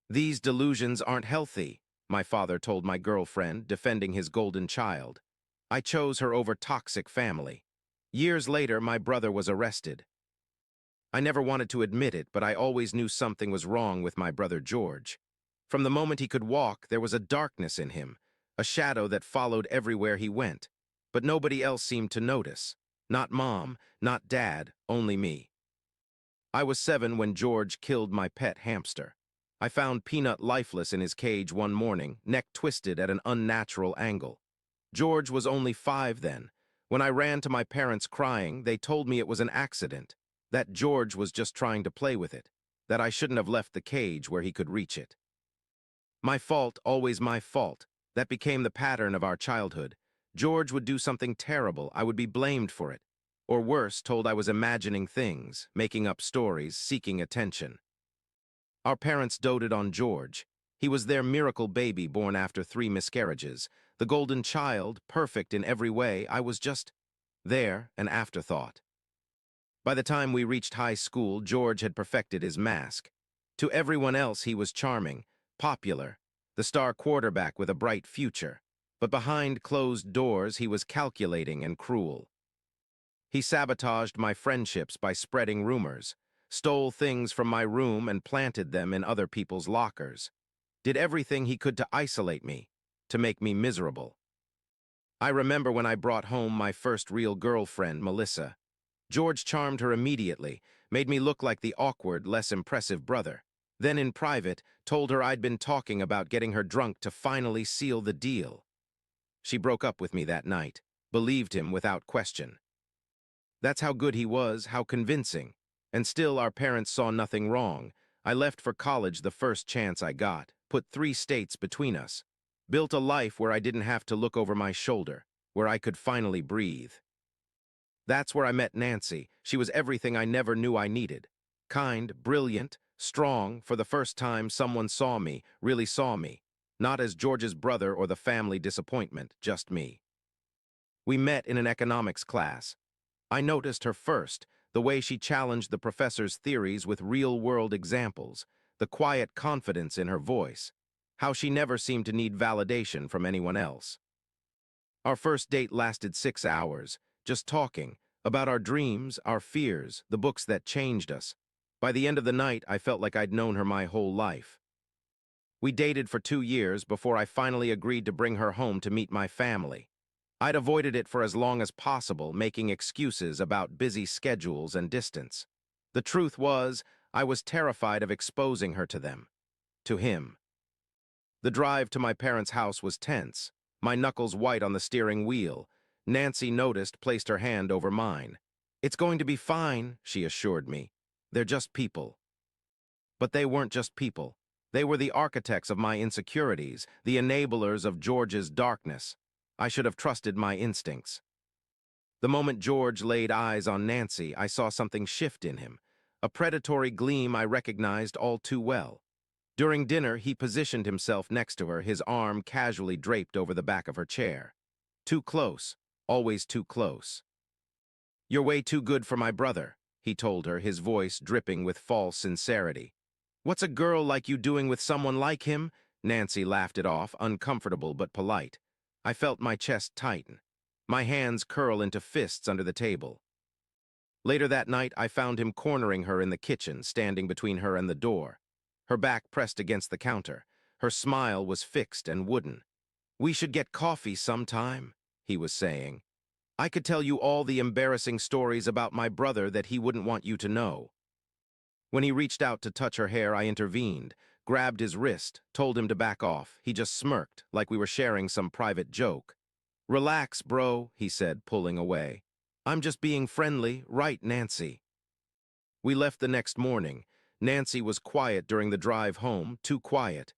"These delusions aren't healthy," my father told my girlfriend, defending his golden child. "I chose her over toxic family." Years later, my brother was arrested. I never wanted to admit it, but I always knew something was wrong with my brother George. From the moment he could walk, there was a darkness in him, a shadow that followed everywhere he went. But nobody else seemed to notice. Not mom, not dad, only me. I was 7 when George killed my pet hamster. I found Peanut lifeless in his cage one morning, neck twisted at an unnatural angle. George was only 5 then. When I ran to my parents crying, they told me it was an accident, that George was just trying to play with it, that I shouldn't have left the cage where he could reach it. My fault, always my fault. That became the pattern of our childhood. George would do something terrible, I would be blamed for it. Or worse, told I was imagining things, making up stories, seeking attention. Our parents doted on George. He was their miracle baby born after 3 miscarriages. The golden child, perfect in every way. I was just there, an afterthought. By the time we reached high school, George had perfected his mask. To everyone else, he was charming, popular, the star quarterback with a bright future. But behind closed doors, he was calculating and cruel. He sabotaged my friendships by spreading rumors, stole things from my room and planted them in other people's lockers, did everything he could to isolate me, to make me miserable. I remember when I brought home my first real girlfriend, Melissa. George charmed her immediately, made me look like the awkward, less impressive brother. Then in private, told her I'd been talking about getting her drunk to finally seal the deal. She broke up with me that night, believed him without question. That's how good he was, how convincing. And still our parents saw nothing wrong. I left for college the first chance I got, put 3 states between us, built a life where I didn't have to look over my shoulder, where I could finally breathe. That's where I met Nancy. She was everything I never knew I needed. Kind, brilliant, strong. For the first time, someone saw me, really saw me. Not as George's brother or the family disappointment, just me. We met in an economics class. I noticed her first, the way she challenged the professor's theories with real-world examples, the quiet confidence in her voice, how she never seemed to need validation from anyone else. Our first date lasted 6 hours, just talking, about our dreams, our fears, the books that changed us. By the end of the night, I felt like I'd known her my whole life. We dated for 2 years before I finally agreed to bring her home to meet my family. I'd avoided it for as long as possible, making excuses about busy schedules and distance. The truth was, I was terrified of exposing her to them, to him. The drive to my parents' house was tense, my knuckles white on the steering wheel. Nancy noticed, placed her hand over mine. "It's going to be fine," she assured me. "They're just people." But they weren't just people. They were the architects of my insecurities, the enablers of George's darkness. I should have trusted my instincts. The moment George laid eyes on Nancy, I saw something shift in him, a predatory gleam I recognized all too well. During dinner, he positioned himself next to her, his arm casually draped over the back of her chair. Too close, always too close. "You're way too good for my brother," he told her, his voice dripping with false sincerity. "What's a girl like you doing with someone like him?" Nancy laughed it off, uncomfortable but polite. I felt my chest tighten, my hands curl into fists under the table. Later that night, I found him cornering her in the kitchen, standing between her and the door, her back pressed against the counter. Her smile was fixed and wooden. "We should get coffee sometime," he was saying. "I could tell you all the embarrassing stories about my brother that he wouldn't want you to know." When he reached out to touch her hair, I intervened, grabbed his wrist, told him to back off. He just smirked, like we were sharing some private joke. "Relax, bro," he said, pulling away. "I'm just being friendly, right, Nancy?" We left the next morning. Nancy was quiet during the drive home, too quiet.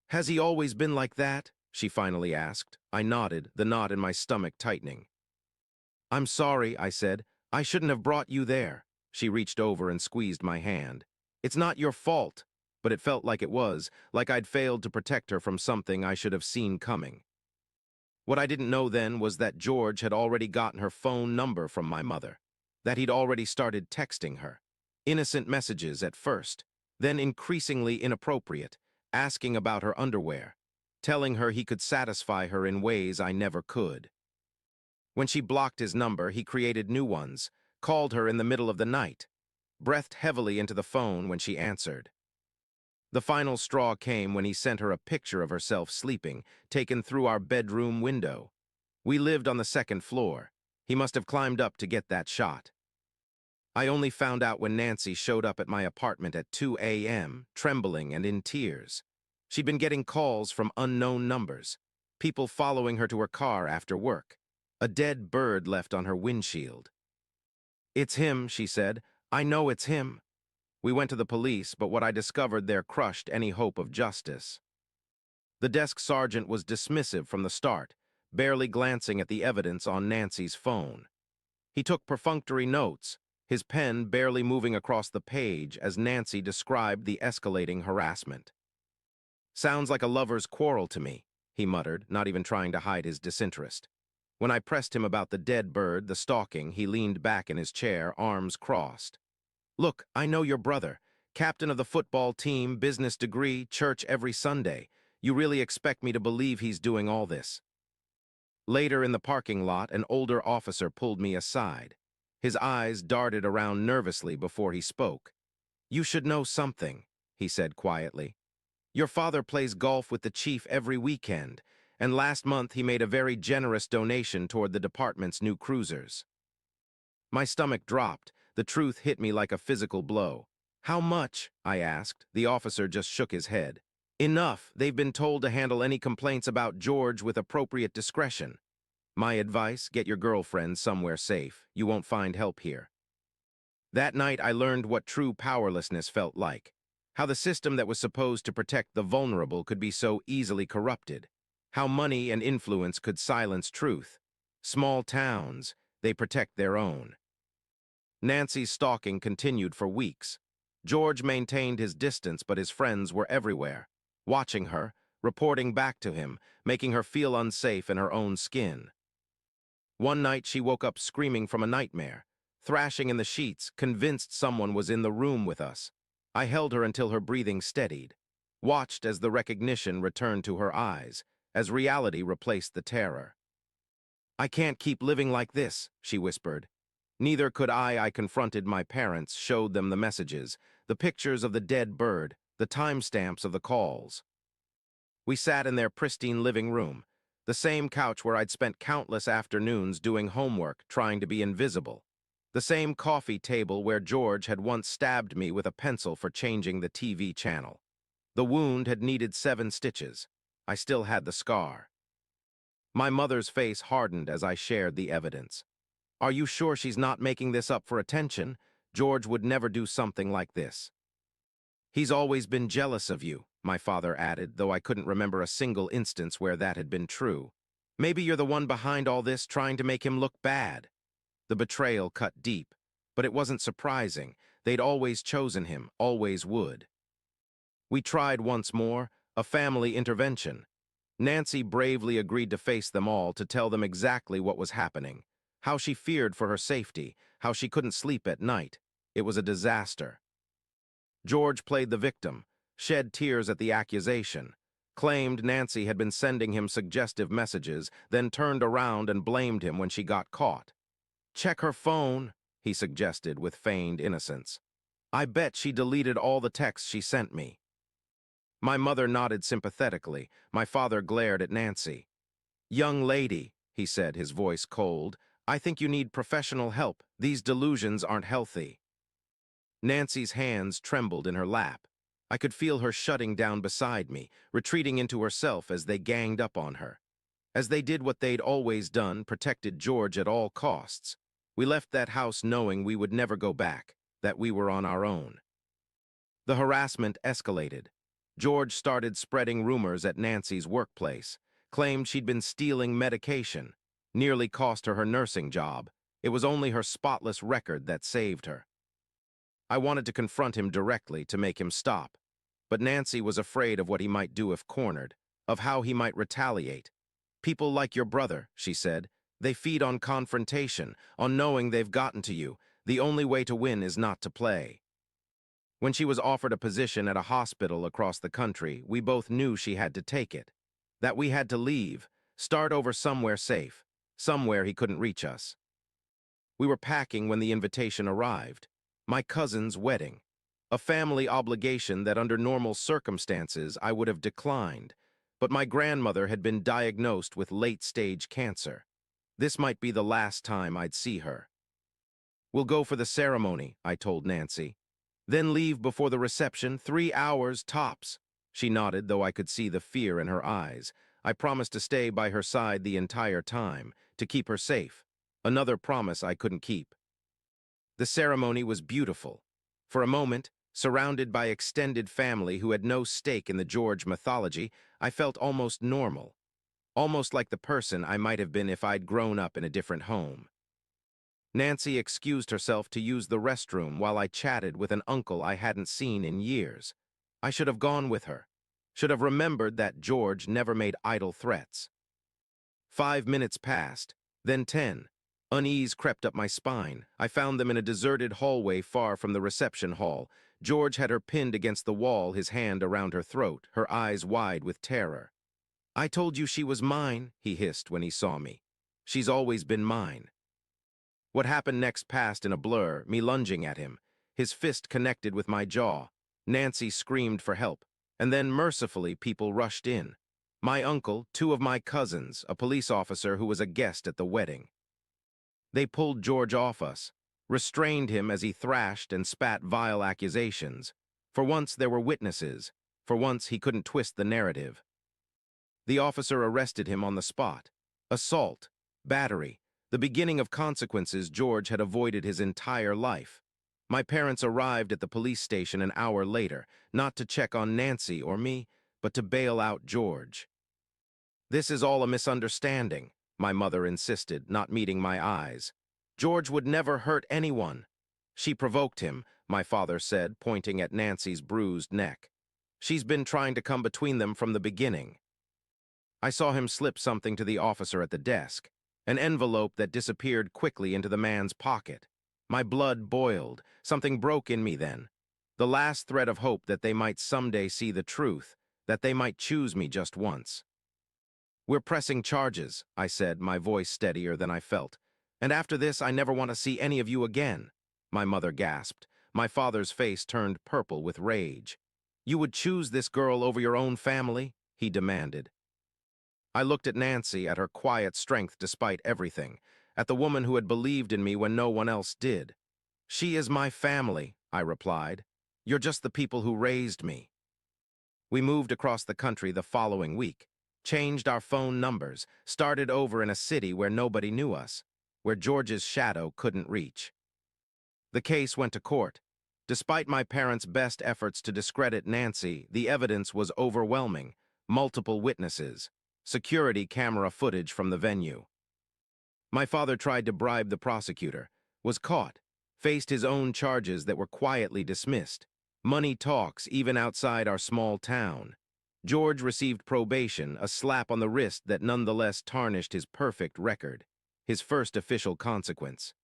"Has he always been like that?" she finally asked. I nodded, the knot in my stomach tightening. "I'm sorry," I said. "I shouldn't have brought you there." She reached over and squeezed my hand. "It's not your fault." But it felt like it was, like I'd failed to protect her from something I should have seen coming. What I didn't know then was that George had already gotten her phone number from my mother, that he'd already started texting her. Innocent messages at first, then increasingly inappropriate, asking about her underwear, telling her he could satisfy her in ways I never could. When she blocked his number, he created new ones, called her in the middle of the night, breathed heavily into the phone when she answered. The final straw came when he sent her a picture of herself sleeping, taken through our bedroom window. We lived on the second floor. He must have climbed up to get that shot. I only found out when Nancy showed up at my apartment at 2 a.m., trembling and in tears. She'd been getting calls from unknown numbers, people following her to her car after work, a dead bird left on her windshield. "It's him," she said. "I know it's him." We went to the police, but what I discovered there crushed any hope of justice. The desk sergeant was dismissive from the start, barely glancing at the evidence on Nancy's phone. He took perfunctory notes, his pen barely moving across the page as Nancy described the escalating harassment. "Sounds like a lover's quarrel to me," he muttered, not even trying to hide his disinterest. When I pressed him about the dead bird, the stalking, he leaned back in his chair, arms crossed. "Look, I know your brother. Captain of the football team, business degree, church every Sunday. You really expect me to believe he's doing all this?" Later in the parking lot, an older officer pulled me aside. His eyes darted around nervously before he spoke. "You should know something," he said quietly. "Your father plays golf with the chief every weekend, and last month he made a very generous donation toward the department's new cruisers." My stomach dropped. The truth hit me like a physical blow. "How much?" I asked. The officer just shook his head. "Enough. They've been told to handle any complaints about George with appropriate discretion. My advice, get your girlfriend somewhere safe. You won't find help here." That night I learned what true powerlessness felt like. How the system that was supposed to protect the vulnerable could be so easily corrupted. How money and influence could silence truth. Small towns, they protect their own. Nancy's stalking continued for weeks. George maintained his distance, but his friends were everywhere, watching her, reporting back to him, making her feel unsafe in her own skin. One night she woke up screaming from a nightmare, thrashing in the sheets, convinced someone was in the room with us. I held her until her breathing steadied, watched as the recognition returned to her eyes, as reality replaced the terror. "I can't keep living like this," she whispered. Neither could I confronted my parents, showed them the messages, the pictures of the dead bird, the timestamps of the calls. We sat in their pristine living room, the same couch where I'd spent countless afternoons doing homework, trying to be invisible. The same coffee table where George had once stabbed me with a pencil for changing the TV channel. The wound had needed 7 stitches. I still had the scar. My mother's face hardened as I shared the evidence. "Are you sure she's not making this up for attention? George would never do something like this." "He's always been jealous of you," my father added, though I couldn't remember a single instance where that had been true. "Maybe you're the one behind all this, trying to make him look bad." The betrayal cut deep, but it wasn't surprising. They'd always chosen him, always would. We tried once more, a family intervention. Nancy bravely agreed to face them all, to tell them exactly what was happening, how she feared for her safety, how she couldn't sleep at night. It was a disaster. George played the victim, shed tears at the accusation, claimed Nancy had been sending him suggestive messages, then turned around and blamed him when she got caught. "Check her phone," he suggested with feigned innocence. "I bet she deleted all the texts she sent me." My mother nodded sympathetically. My father glared at Nancy. "Young lady," he said, his voice cold, "I think you need professional help. These delusions aren't healthy." Nancy's hands trembled in her lap. I could feel her shutting down beside me, retreating into herself as they ganged up on her. As they did what they'd always done, protected George at all costs. We left that house knowing we would never go back, that we were on our own. The harassment escalated. George started spreading rumors at Nancy's workplace, claimed she'd been stealing medication, nearly cost her her nursing job. It was only her spotless record that saved her. I wanted to confront him directly to make him stop, but Nancy was afraid of what he might do if cornered, of how he might retaliate. "People like your brother," she said, "they feed on confrontation, on knowing they've gotten to you. The only way to win is not to play." When she was offered a position at a hospital across the country, we both knew she had to take it. That we had to leave, start over somewhere safe, somewhere he couldn't reach us. We were packing when the invitation arrived. My cousin's wedding. A family obligation that under normal circumstances I would have declined, but my grandmother had been diagnosed with late-stage cancer. This might be the last time I'd see her. "We'll go for the ceremony," I told Nancy. "Then leave before the reception, 3 hours tops." She nodded, though I could see the fear in her eyes. I promised to stay by her side the entire time, to keep her safe. Another promise I couldn't keep. The ceremony was beautiful. For a moment, surrounded by extended family who had no stake in the George mythology, I felt almost normal. Almost like the person I might have been if I'd grown up in a different home. Nancy excused herself to use the restroom while I chatted with an uncle I hadn't seen in years. I should have gone with her. Should have remembered that George never made idle threats. 5 minutes passed, then 10. Unease crept up my spine. I found them in a deserted hallway far from the reception hall. George had her pinned against the wall, his hand around her throat, her eyes wide with terror. "I told you she was mine," he hissed when he saw me. "She's always been mine." What happened next passed in a blur, me lunging at him. His fist connected with my jaw. Nancy screamed for help, and then mercifully people rushed in. My uncle, 2 of my cousins, a police officer who was a guest at the wedding. They pulled George off us, restrained him as he thrashed and spat vile accusations. For once there were witnesses. For once he couldn't twist the narrative. The officer arrested him on the spot. Assault, battery, the beginning of consequences George had avoided his entire life. My parents arrived at the police station an hour later, not to check on Nancy or me, but to bail out George. "This is all a misunderstanding," my mother insisted, not meeting my eyes. "George would never hurt anyone." "She provoked him," my father said, pointing at Nancy's bruised neck. "She's been trying to come between them from the beginning." I saw him slip something to the officer at the desk, an envelope that disappeared quickly into the man's pocket. My blood boiled. Something broke in me then. The last thread of hope that they might someday see the truth, that they might choose me just once. "We're pressing charges," I said, my voice steadier than I felt. "And after this, I never want to see any of you again." My mother gasped. My father's face turned purple with rage. "You would choose this girl over your own family?" he demanded. I looked at Nancy, at her quiet strength despite everything, at the woman who had believed in me when no one else did. "She is my family," I replied. "You're just the people who raised me." We moved across the country the following week, changed our phone numbers, started over in a city where nobody knew us, where George's shadow couldn't reach. The case went to court. Despite my parents' best efforts to discredit Nancy, the evidence was overwhelming. Multiple witnesses, security camera footage from the venue. My father tried to bribe the prosecutor, was caught, faced his own charges that were quietly dismissed. Money talks even outside our small town. George received probation, a slap on the wrist that nonetheless tarnished his perfect record, his first official consequence.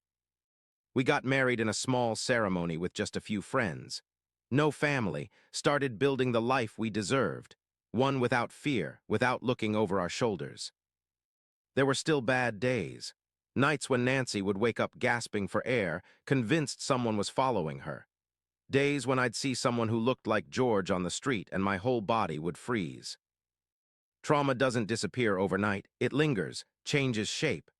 We got married in a small ceremony with just a few friends. No family, started building the life we deserved, one without fear, without looking over our shoulders. There were still bad days, nights when Nancy would wake up gasping for air, convinced someone was following her. Days when I'd see someone who looked like George on the street and my whole body would freeze. Trauma doesn't disappear overnight, it lingers, changes shape.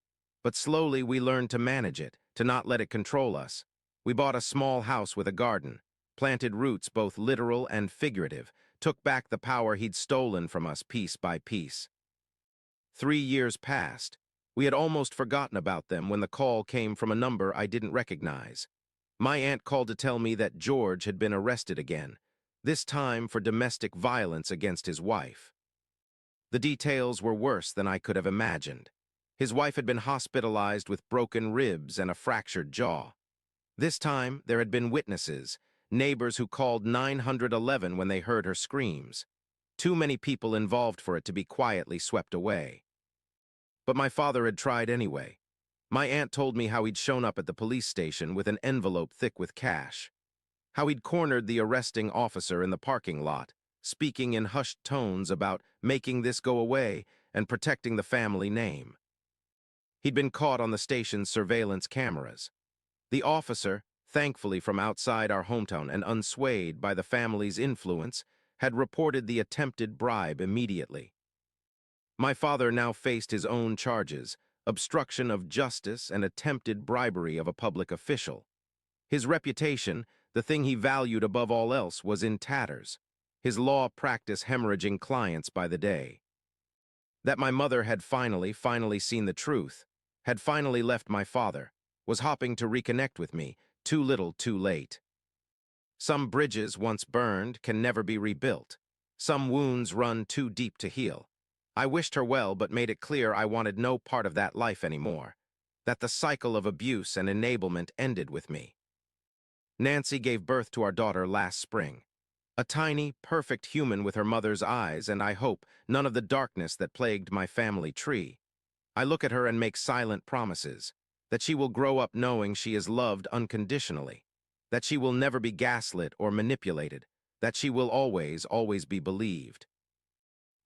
But slowly we learned to manage it, to not let it control us. We bought a small house with a garden, planted roots both literal and figurative, took back the power he'd stolen from us piece by piece. 3 years passed. We had almost forgotten about them when the call came from a number I didn't recognize. My aunt called to tell me that George had been arrested again, this time for domestic violence against his wife. The details were worse than I could have imagined. His wife had been hospitalized with broken ribs and a fractured jaw. This time, there had been witnesses, neighbors who called 911 when they heard her screams. Too many people involved for it to be quietly swept away. But my father had tried anyway. My aunt told me how he'd shown up at the police station with an envelope thick with cash. How he'd cornered the arresting officer in the parking lot, speaking in hushed tones about making this go away and protecting the family name. He'd been caught on the station's surveillance cameras. The officer, thankfully from outside our hometown and unswayed by the family's influence, had reported the attempted bribe immediately. My father now faced his own charges, obstruction of justice and attempted bribery of a public official. His reputation, the thing he valued above all else, was in tatters, his law practice hemorrhaging clients by the day. That my mother had finally seen the truth, had finally left my father, was hopping to reconnect with me, too little too late. Some bridges once burned can never be rebuilt. Some wounds run too deep to heal. I wished her well but made it clear I wanted no part of that life anymore, that the cycle of abuse and enablement ended with me. Nancy gave birth to our daughter last spring. A tiny, perfect human with her mother's eyes and, I hope, none of the darkness that plagued my family tree. I look at her and make silent promises, that she will grow up knowing she is loved unconditionally, that she will never be gaslit or manipulated, that she will always be believed.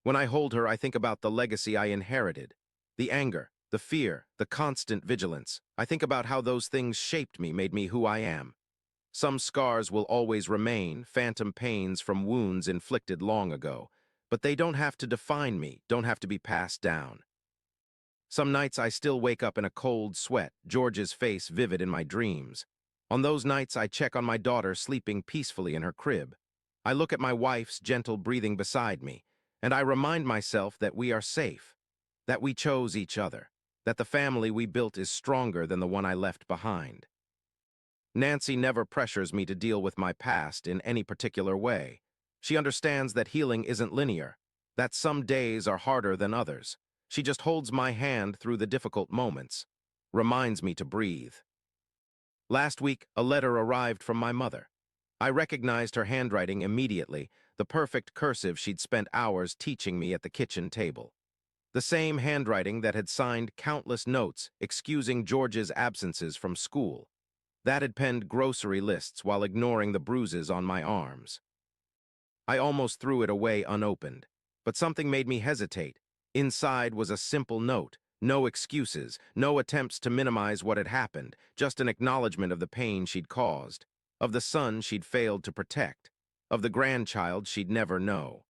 When I hold her, I think about the legacy I inherited, the anger, the fear, the constant vigilance. I think about how those things shaped me, made me who I am. Some scars will always remain, phantom pains from wounds inflicted long ago, but they don't have to define me, don't have to be passed down. Some nights I still wake up in a cold sweat, George's face vivid in my dreams. On those nights I check on my daughter sleeping peacefully in her crib. I look at my wife's gentle breathing beside me, and I remind myself that we are safe, that we chose each other, that the family we built is stronger than the one I left behind. Nancy never pressures me to deal with my past in any particular way. She understands that healing isn't linear, that some days are harder than others. She just holds my hand through the difficult moments, reminds me to breathe. Last week, a letter arrived from my mother. I recognized her handwriting immediately, the perfect cursive she'd spent hours teaching me at the kitchen table. The same handwriting that had signed countless notes excusing George's absences from school. That had penned grocery lists while ignoring the bruises on my arms. I almost threw it away unopened, but something made me hesitate. Inside was a simple note, no excuses, no attempts to minimize what had happened, just an acknowledgement of the pain she'd caused, of the son she'd failed to protect, of the grandchild she'd never know.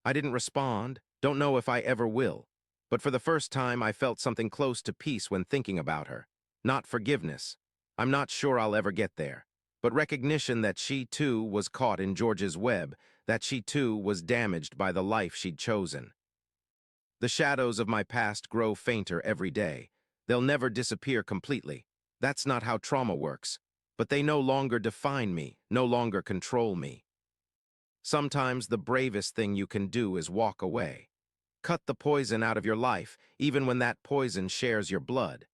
I didn't respond, don't know if I ever will, but for the first time I felt something close to peace when thinking about her. Not forgiveness. I'm not sure I'll ever get there, but recognition that she too was caught in George's web, that she too was damaged by the life she'd chosen. The shadows of my past grow fainter every day. They'll never disappear completely. That's not how trauma works, but they no longer define me, no longer control me. Sometimes the bravest thing you can do is walk away. Cut the poison out of your life, even when that poison shares your blood.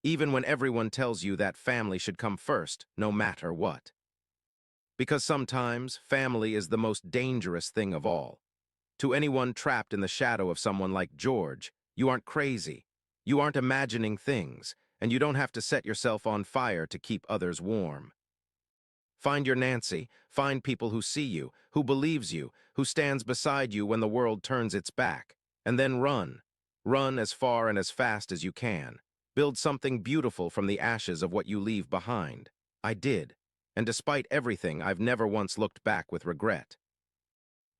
Even when everyone tells you that family should come first, no matter what. Because sometimes family is the most dangerous thing of all. To anyone trapped in the shadow of someone like George, you aren't crazy, you aren't imagining things, and you don't have to set yourself on fire to keep others warm. Find your Nancy, find people who see you, who believes you, who stands beside you when the world turns its back, and then run. Run as far and as fast as you can. Build something beautiful from the ashes of what you leave behind. I did, and despite everything, I've never once looked back with regret.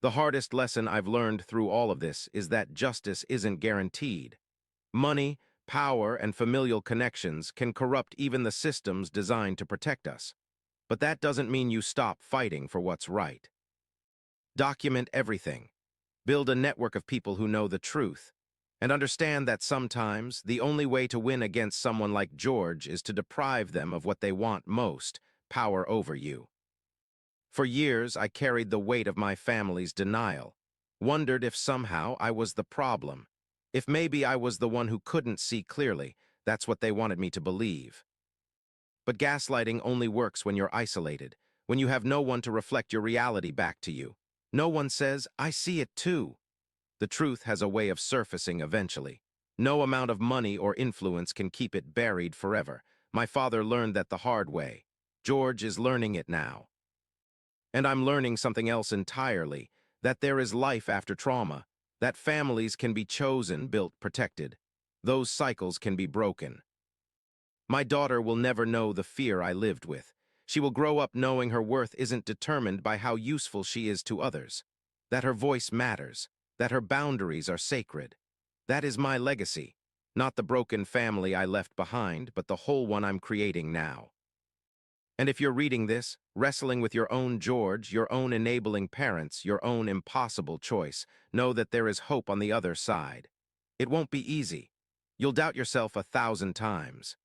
The hardest lesson I've learned through all of this is that justice isn't guaranteed. Money, power, and familial connections can corrupt even the systems designed to protect us. But that doesn't mean you stop fighting for what's right. Document everything. Build a network of people who know the truth. And understand that sometimes the only way to win against someone like George is to deprive them of what they want most, power over you. For years, I carried the weight of my family's denial, wondered if somehow I was the problem, if maybe I was the one who couldn't see clearly. That's what they wanted me to believe. But gaslighting only works when you're isolated, when you have no one to reflect your reality back to you. No one says, "I see it too." The truth has a way of surfacing eventually. No amount of money or influence can keep it buried forever. My father learned that the hard way. George is learning it now. And I'm learning something else entirely, that there is life after trauma, that families can be chosen, built, protected. Those cycles can be broken. My daughter will never know the fear I lived with. She will grow up knowing her worth isn't determined by how useful she is to others, that her voice matters, that her boundaries are sacred. That is my legacy, not the broken family I left behind, but the whole one I'm creating now. And if you're reading this, wrestling with your own George, your own enabling parents, your own impossible choice, know that there is hope on the other side. It won't be easy. You'll doubt yourself 1,000 times.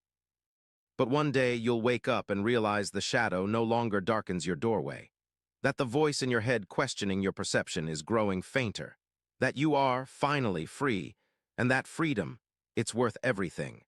But one day you'll wake up and realize the shadow no longer darkens your doorway, that the voice in your head questioning your perception is growing fainter, that you are finally free, and that freedom, it's worth everything.